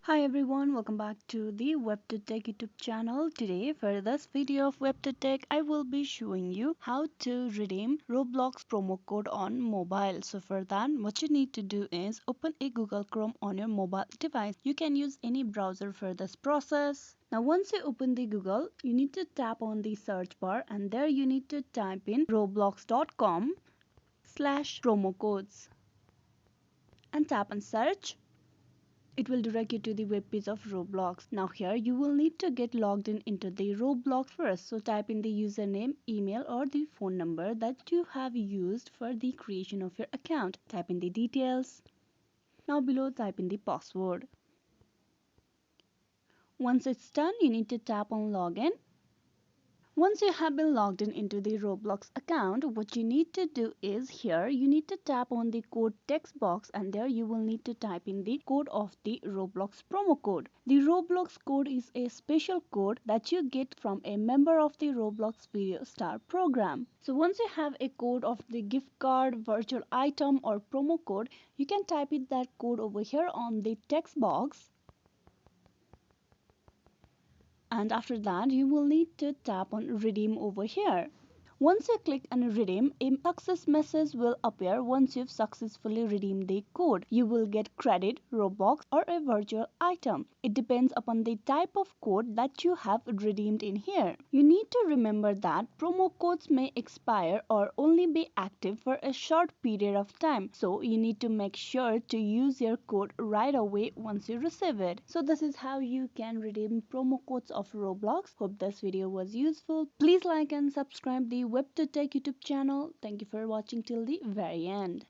Hi everyone, welcome back to the WebToTech YouTube channel. Today for this video of WebToTech, I will be showing you how to redeem Roblox promo code on mobile. So for that, what you need to do is open a Google Chrome on your mobile device. You can use any browser for this process. Now once you open the Google, you need to tap on the search bar and there you need to type in roblox.com/promo codes and tap on search. It will direct you to the web page of Roblox. Now here you will need to get logged in into the Roblox first. So type in the username, email or the phone number that you have used for the creation of your account. Type in the details. Now below type in the password. Once it's done, you need to tap on login. Once you have been logged in into the Roblox account, what you need to do is here you need to tap on the code text box and there you will need to type in the code of the Roblox promo code. The Roblox code is a special code that you get from a member of the Roblox Video Star program. So once you have a code of the gift card, virtual item or promo code, you can type in that code over here on the text box. And after that you will need to tap on redeem over here. Once you click on redeem, a success message will appear. Once you've successfully redeemed the code, you will get credit, Robux or a virtual item. It depends upon the type of code that you have redeemed in here. You need to remember that promo codes may expire or only be active for a short period of time. So you need to make sure to use your code right away once you receive it. So this is how you can redeem promo codes of Roblox. Hope this video was useful. Please like and subscribe the WebToTech YouTube channel. Thank you for watching till the very end.